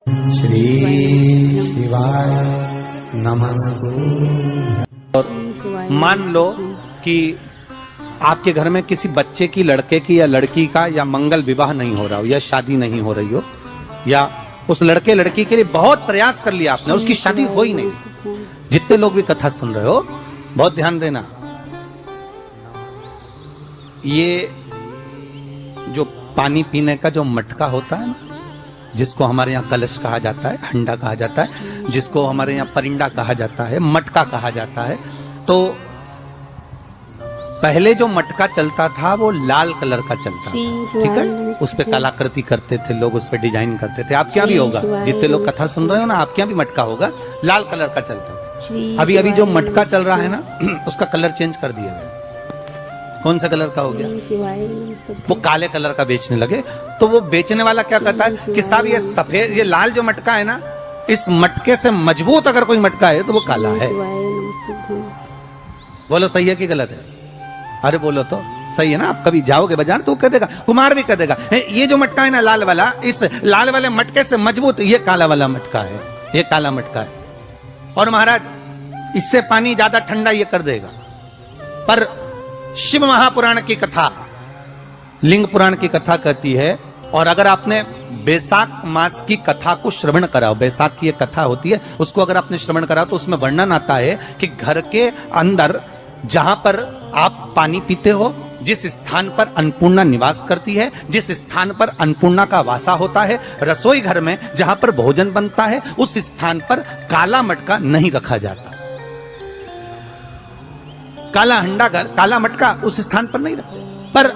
श्री शिवाय नमस्तु। और मान लो कि आपके घर में किसी बच्चे की, लड़के की या लड़की का या मंगल विवाह नहीं हो रहा हो या शादी नहीं हो रही हो, या उस लड़के लड़की के लिए बहुत प्रयास कर लिया आपने, उसकी शादी हो ही नहीं। जितने लोग भी कथा सुन रहे हो बहुत ध्यान देना, ये जो पानी पीने का जो मटका होता है ना, जिसको हमारे यहाँ कलश कहा जाता है, हंडा कहा जाता है, जिसको हमारे यहाँ परिंदा कहा जाता है, मटका कहा जाता है, तो पहले जो मटका चलता था वो लाल कलर का चलता था, ठीक है, उस पे कलाकृति करते थे लोग, उस पे डिजाइन करते थे। आपके यहाँ भी होगा, जितने लोग कथा सुन रहे हो ना, आपके यहाँ भी मटका होगा, लाल कलर का चलता था। अभी अभी जो मटका चल रहा है ना, उसका कलर चेंज कर दिया गया। कौन सा कलर का हो गया? वो काले कलर का बेचने लगे। तो वो बेचने वाला क्या कहता है कि साहब ये सफेद, ये लाल जो मटका है ना, इस मटके से मजबूत अगर कोई मटका है तो वो काला है। बोलो सही है कि गलत है? अरे बोलो तो सही है ना। आप कभी जाओगे बाजार तो कह देगा, कुमार भी कह देगा, ये जो मटका है ना लाल वाला, इस लाल वाले मटके से मजबूत ये काला वाला मटका है, ये काला मटका है। और महाराज इससे पानी ज्यादा ठंडा ये कर देगा। पर शिव महापुराण की कथा, लिंग पुराण की कथा कहती है, और अगर आपने बैसाख मास की कथा को श्रवण कराओ, बैसाख की एक कथा होती है, उसको अगर आपने श्रवण कराओ तो उसमें वर्णन आता है कि घर के अंदर जहां पर आप पानी पीते हो, जिस स्थान पर अन्नपूर्णा निवास करती है, जिस स्थान पर अन्नपूर्णा का वासा होता है, रसोई घर में जहां पर भोजन बनता है, उस स्थान पर काला मटका नहीं रखा जाता। काला हंडा, काला मटका उस स्थान पर नहीं रखते। पर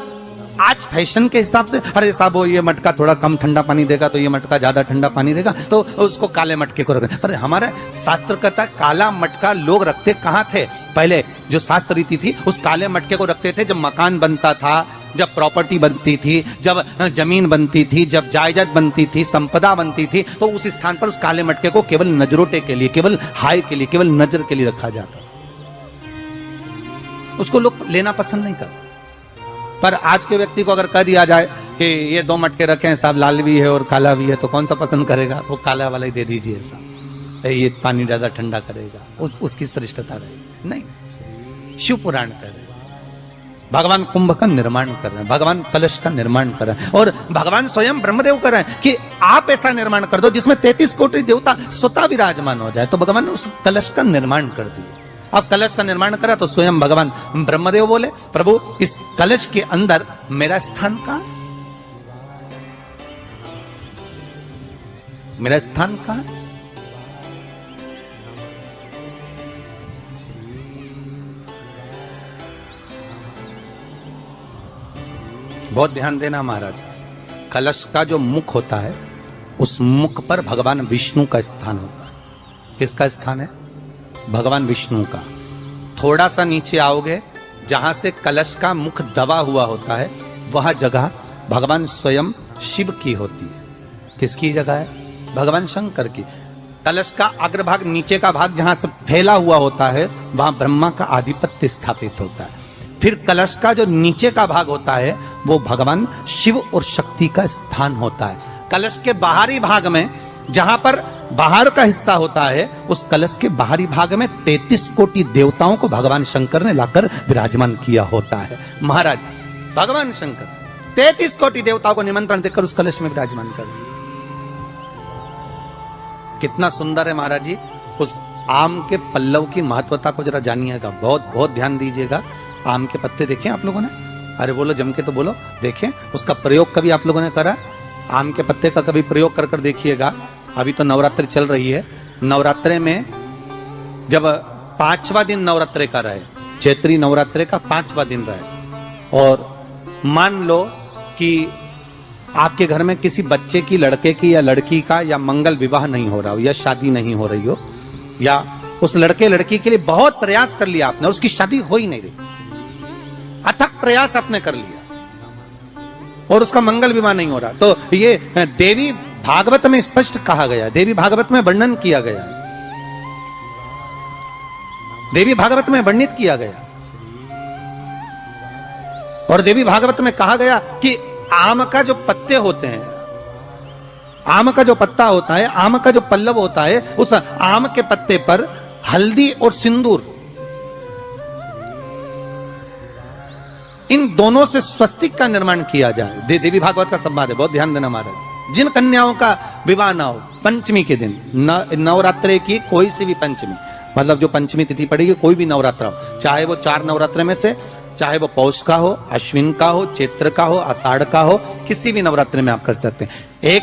आज फैशन के हिसाब से, अरे साहब वो ये मटका थोड़ा कम ठंडा पानी देगा तो ये मटका ज्यादा ठंडा पानी देगा, तो उसको काले मटके को रखें। पर हमारा शास्त्र कहता है काला मटका लोग रखते कहाँ थे? पहले जो शास्त्र रीति थी, उस काले मटके को रखते थे जब मकान बनता था, जब प्रॉपर्टी बनती थी, जब जमीन बनती थी, जब जायदाद बनती थी, संपदा बनती थी, तो उस स्थान पर उस काले मटके को केवल नजरोटे के लिए, केवल हाय के लिए, केवल नजर के लिए रखा जाता। उसको लोग लेना पसंद नहीं करते। पर आज के व्यक्ति को अगर कह दिया जाए कि ये दो मटके रखे हैं साहब, लाल भी है और काला भी है, तो कौन सा पसंद करेगा? वो काला वाला ही दे दीजिए साहब, ये पानी ज्यादा ठंडा करेगा, उसकी श्रेष्ठता रहेगी। नहीं, शिव पुराण कर रहे हैं, भगवान कुंभ का निर्माण कर रहे हैं, भगवान कलश का निर्माण कर रहे हैं, और भगवान स्वयं ब्रह्मदेव कर रहे हैं कि आप ऐसा निर्माण कर दो जिसमें 33 कोटि देवता स्वतः विराजमान हो जाए। तो भगवान ने उस कलश का निर्माण कर दिया। अब कलश का निर्माण करा तो स्वयं भगवान ब्रह्मदेव बोले, प्रभु इस कलश के अंदर मेरा स्थान कहां? मेरा स्थान कहां? बहुत ध्यान देना महाराज, कलश का जो मुख होता है, उस मुख पर भगवान विष्णु का स्थान होता है। किसका स्थान है? भगवान विष्णु का। थोड़ा सा नीचे आओगे, जहां से कलश का मुख दबा हुआ होता है, वह जगह भगवान स्वयं शिव की होती है। किसकी जगह है? भगवान शंकर की। कलश का अग्रभाग, नीचे का भाग जहां से फैला हुआ होता है, वहां ब्रह्मा का आधिपत्य स्थापित होता है। फिर कलश का जो नीचे का भाग होता है, वो भगवान शिव और शक्ति का स्थान होता है। कलश के बाहरी भाग में, जहां पर बाहर का हिस्सा होता है, उस कलश के बाहरी भाग में 33 कोटि देवताओं को भगवान शंकर ने लाकर विराजमान किया होता है। महाराज भगवान शंकर 33 कोटि देवताओं को निमंत्रण देकर उस कलश में विराजमान कर दिया। कितना सुंदर है महाराज जी। उस आम के पल्लव की महत्वता को जरा जानिएगा, बहुत बहुत ध्यान दीजिएगा। आम के पत्ते देखे आप लोगों ने? अरे बोलो जम के तो बोलो, देखें। उसका प्रयोग कभी आप लोगों ने करा? आम के पत्ते का कभी प्रयोग कर देखिएगा। अभी तो नवरात्रि चल रही है, नवरात्रे में जब 5वां दिन नवरात्रे का रहे, चैत्री नवरात्रे का 5वां दिन रहे, और मान लो कि आपके घर में किसी बच्चे की, लड़के की या लड़की का या मंगल विवाह नहीं हो रहा हो या शादी नहीं हो रही हो, या उस लड़के लड़की के लिए बहुत प्रयास कर लिया आपने, उसकी शादी हो ही नहीं रही, अथक प्रयास आपने कर लिया और उसका मंगल विवाह नहीं हो रहा, तो ये देवी भागवत में स्पष्ट कहा गया, देवी भागवत में वर्णन किया गया, देवी भागवत में वर्णित किया गया। और देवी भागवत में कहा गया कि आम का जो पत्ते होते हैं, आम का जो पत्ता होता है, आम का जो पल्लव होता है, उस आम के पत्ते पर हल्दी और सिंदूर, इन दोनों से स्वस्तिक का निर्माण किया जाए। देवी भागवत का संवाद है, बहुत ध्यान देना महाराज। जिन कन्याओं का विवाह ना हो पंचमी के दिन, नवरात्रे की कोई सी भी पंचमी, मतलब जो पंचमी तिथि पड़ेगी, कोई भी नवरात्र हो, चाहे वो 4 नवरात्र में से, चाहे वो पौष का हो, अश्विन का हो, चैत्र का हो, आषाढ़ का हो, किसी भी नवरात्र में आप कर सकते हैं। एक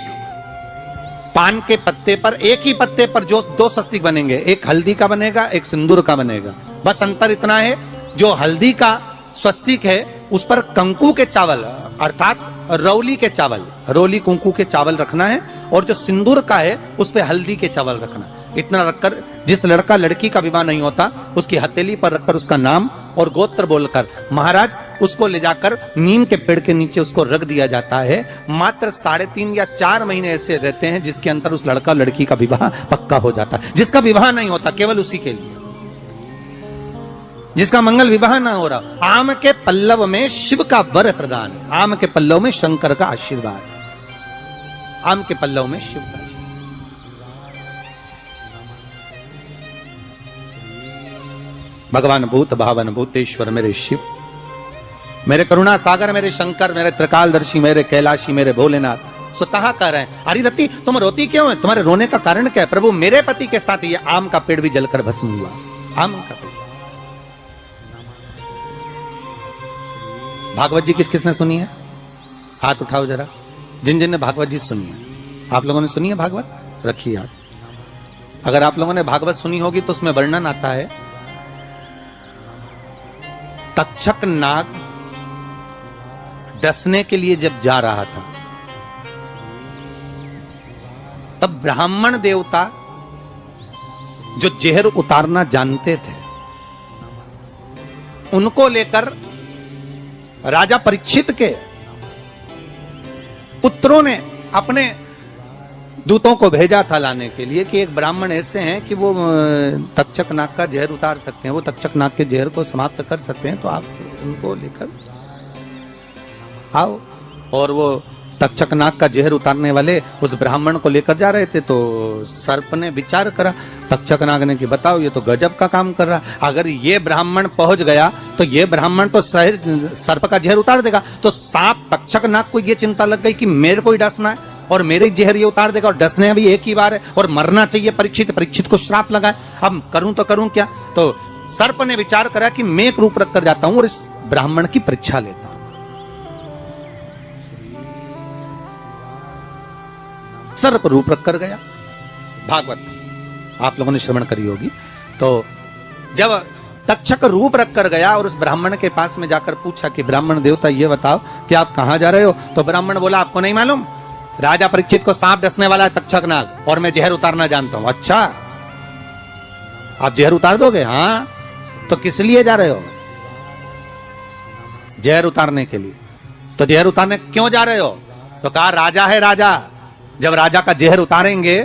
पान के पत्ते पर, एक ही पत्ते पर जो 2 स्वस्तिक बनेंगे, एक हल्दी का बनेगा, एक सिंदूर का बनेगा। बस अंतर इतना है, जो हल्दी का स्वस्तिक है उस पर कंकु के चावल अर्थात रौली के चावल, रौली कुंकू के चावल रखना है, और जो सिंदूर का है उस पे हल्दी के चावल रखना। इतना रखकर जिस लड़का लड़की का विवाह नहीं होता उसकी हथेली पर रखकर उसका नाम और गोत्र बोलकर महाराज उसको ले जाकर नीम के पेड़ के नीचे उसको रख दिया जाता है। मात्र 3.5 या 4 महीने ऐसे रहते हैं जिसके अंतर उस लड़का लड़की का विवाह पक्का हो जाता है। जिसका विवाह नहीं होता केवल उसी के लिए, जिसका मंगल विवाह ना हो रहा। आम के पल्लव में शिव का वर प्रदान है, आम के पल्लव में शंकर का आशीर्वाद, आम के पल्लव में शिव का। भगवान भूत भावन भूतेश्वर मेरे शिव, मेरे करुणा सागर मेरे शंकर, मेरे त्रिकालदर्शी, मेरे कैलाशी, मेरे भोलेनाथ स्वतः कह रहे हैं, अरे रति तुम रोती क्यों है, तुम्हारे रोने का कारण क्या है? प्रभु मेरे पति के साथ ये आम का पेड़ भी जलकर भस्म हुआ। आम का पेड़। भागवत जी किस किसने सुनी है? हाथ उठाओ जरा, जिन जिन ने भागवत जी सुनी है। आप लोगों ने सुनी है भागवत? रखिए हाथ। अगर आप लोगों ने भागवत सुनी होगी तो उसमें वर्णन आता है, तक्षक नाग डसने के लिए जब जा रहा था तब ब्राह्मण देवता जो जहर उतारना जानते थे उनको लेकर राजा परीक्षित के पुत्रों ने अपने दूतों को भेजा था लाने के लिए कि एक ब्राह्मण ऐसे हैं कि वो तक्षक नाग का जहर उतार सकते हैं, वो तक्षक नाग के जहर को समाप्त कर सकते हैं, तो आप उनको लेकर आओ। और वो तक्षक नाग का जहर उतारने वाले उस ब्राह्मण को लेकर जा रहे थे। तो सर्प ने विचार करा, तक्षक नाग ने कि बताओ ये तो गजब का काम कर रहा, अगर ये ब्राह्मण पहुंच गया तो ये ब्राह्मण तो सर्प का जहर उतार देगा। तो सांप तक्षक नाग को ये चिंता लग गई कि मेरे को ही डसना है और मेरे जहर ये उतार देगा, और डसने भी एक ही बार है और मरना चाहिए परीक्षित को श्राप लगा, अब करूं तो करूं क्या। तो सर्प ने विचार करा कि मैं एक रूप रख कर जाता हूं और इस ब्राह्मण की परीक्षा लेता हूं। सर्प रूप रख कर गया। भागवत आप लोगों ने श्रवण करी होगी। तो जब तक्षक रूप रख कर गया और उस ब्राह्मण के पास में जाकर पूछा कि ब्राह्मण देवता ये बताओ कि आप कहां जा रहे हो? तो ब्राह्मण बोला आपको नहीं मालूम, राजा परीक्षित को सांप डसने वाला है तक्षक नाग, और मैं जहर उतारना जानता हूं। अच्छा आप जहर उतार दोगे? हाँ। तो किस लिए जा रहे हो? जहर उतारने के लिए। तो जहर उतारने क्यों जा रहे हो? तो कहा राजा है राजा, जब राजा का जहर उतारेंगे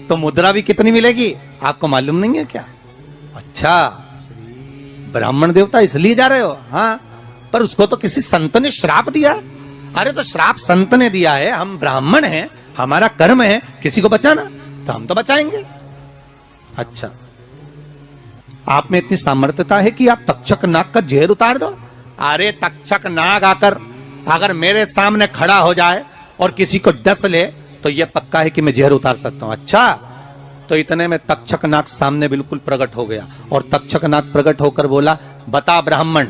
तो मुद्रा भी कितनी मिलेगी आपको मालूम नहीं है क्या? अच्छा ब्राह्मण देवता इसलिए जा रहे हो? हाँ। पर उसको तो किसी संत ने श्राप दिया। अरे तो श्राप संत ने दिया है, हम ब्राह्मण हैं, हमारा कर्म है किसी को बचाना, तो हम तो बचाएंगे। अच्छा आप में इतनी सामर्थ्यता है कि आप तक्षक नाग का जहर उतार दो? अरे तक्षक नाग आकर अगर मेरे सामने खड़ा हो जाए और किसी को डस ले तो यह पक्का है कि मैं जहर उतार सकता हूं। अच्छा तो इतने में तक्षक नाग सामने बिल्कुल प्रकट हो गया, और तक्षक नाग प्रकट होकर बोला बता ब्राह्मण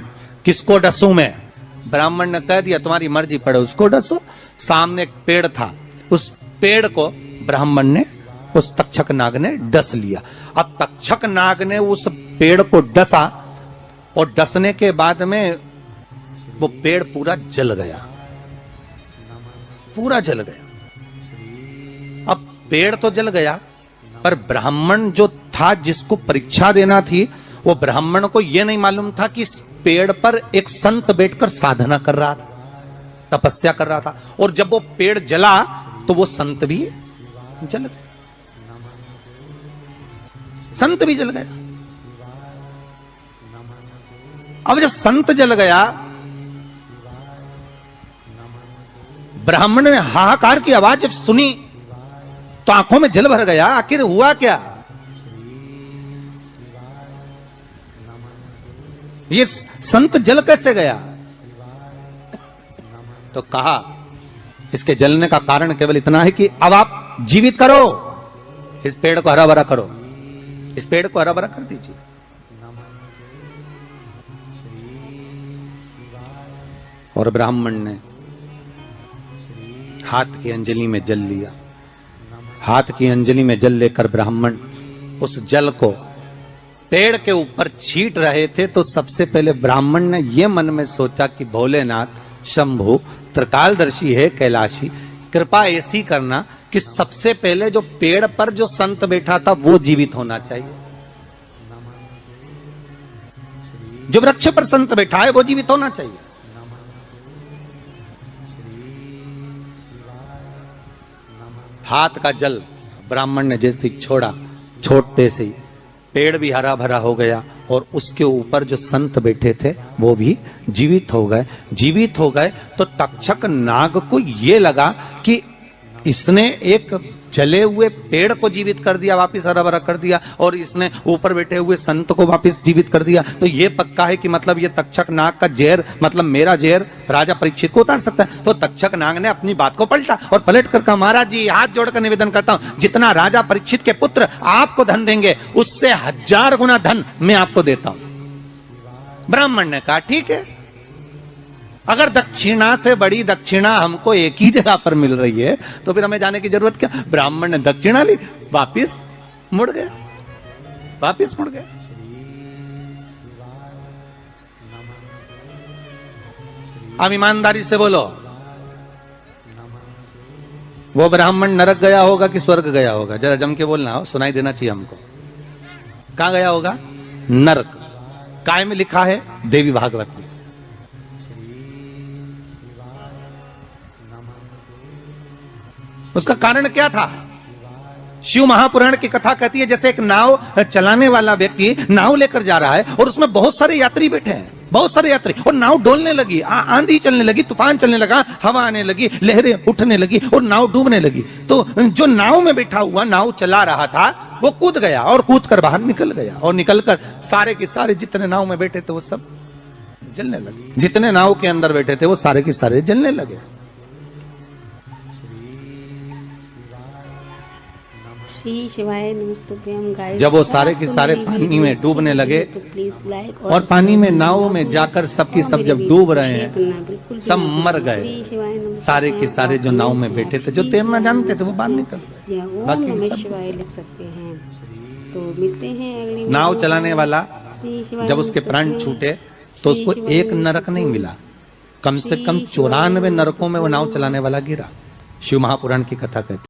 किसको डसूं मैं? ब्राह्मण ने कह दिया तुम्हारी मर्जी पड़े उसको डसो। सामने एक पेड़ था, उस पेड़ को ब्राह्मण ने, उस तक्षक नाग ने डस लिया। अब तक्षक नाग ने उस पेड़ को डसा और डसने के बाद में वो पेड़ पूरा जल गया, पूरा जल गया। अब पेड़ तो जल गया पर ब्राह्मण जो था जिसको परीक्षा देना थी वो ब्राह्मण को यह नहीं मालूम था कि इस पेड़ पर एक संत बैठकर साधना कर रहा था, तपस्या कर रहा था, और जब वो पेड़ जला तो वो संत भी जल गया, संत भी जल गया। अब जब संत जल गया ब्राह्मण ने हाहाकार की आवाज जब सुनी तो आंखों में जल भर गया, आखिर हुआ क्या? ये संत जल कैसे गया? तो कहा इसके जलने का कारण केवल इतना है कि अब आप जीवित करो, इस पेड़ को हरा भरा करो, इस पेड़ को हरा भरा कर दीजिए। और ब्राह्मण ने हाथ की अंजलि में जल लिया। हाथ की अंजलि में जल लेकर ब्राह्मण उस जल को पेड़ के ऊपर छींट रहे थे, तो सबसे पहले ब्राह्मण ने यह मन में सोचा कि भोलेनाथ शंभु त्रिकालदर्शी है, कैलाशी, कृपा ऐसी करना कि सबसे पहले जो पेड़ पर जो संत बैठा था वो जीवित होना चाहिए, जो वृक्ष पर संत बैठा है वो जीवित होना चाहिए। हाथ का जल ब्राह्मण ने जैसे ही छोड़ा, छोड़ते से ही पेड़ भी हरा भरा हो गया और उसके ऊपर जो संत बैठे थे वो भी जीवित हो गए। जीवित हो गए तो तक्षक नाग को ये लगा कि इसने एक जले हुए पेड़ को जीवित कर दिया, वापिस हरा भरा कर दिया, और इसने ऊपर बैठे हुए संत को वापिस जीवित कर दिया, तो ये पक्का है कि मतलब ये तक्षक नाग का जहर, मतलब मेरा जहर राजा परीक्षित को उतार सकता है। तो तक्षक नाग ने अपनी बात को पलटा और पलट कर कहा, महाराज जी हाथ जोड़कर निवेदन करता हूं, जितना राजा परीक्षित के पुत्र आपको धन देंगे उससे 1000 गुना धन मैं आपको देता हूं। ब्राह्मण ने कहा ठीक है, अगर दक्षिणा से बड़ी दक्षिणा हमको एक ही जगह पर मिल रही है तो फिर हमें जाने की जरूरत क्या। ब्राह्मण ने दक्षिणा ली, वापिस मुड़ गया, वापिस मुड़ गया। अब ईमानदारी से बोलो, वो ब्राह्मण नरक गया होगा कि स्वर्ग गया होगा? जरा जम के बोलना, हो सुनाई देना चाहिए हमको। कहां गया होगा? नरक। काय में लिखा है? देवी भागवत में। उसका कारण क्या था? शिव महापुराण की कथा कहती है जैसे एक नाव चलाने वाला व्यक्ति नाव लेकर जा रहा है और उसमें बहुत सारे यात्री बैठे हैं, बहुत सारे यात्री, और नाव डोलने लगी, आंधी चलने लगी, तूफान चलने लगा, हवा आने लगी, लहरें उठने लगी और नाव डूबने लगी। तो जो नाव में बैठा हुआ नाव चला रहा था वो कूद गया और कूद कर बाहर निकल गया, और निकलकर सारे के सारे जितने नाव में बैठे थे वो सब जलने लगे। जितने नाव के अंदर बैठे थे वो सारे के सारे जलने लगे। जब वो सारे के सारे पानी में डूबने लगे और पानी में नाव में जाकर सबकी सब जब डूब रहे हैं, सब मर गए, सारे के सारे जो नाव में बैठे थे, जो तैरना जानते थे वो बाहर निकल गए, बाकी सब। तो मिलते हैं अगली नाव चलाने वाला जब उसके प्राण छूटे तो उसको एक नरक नहीं मिला, कम से कम 94 नरकों में वो नाव चलाने वाला गिरा। शिव महापुराण की कथा कहती।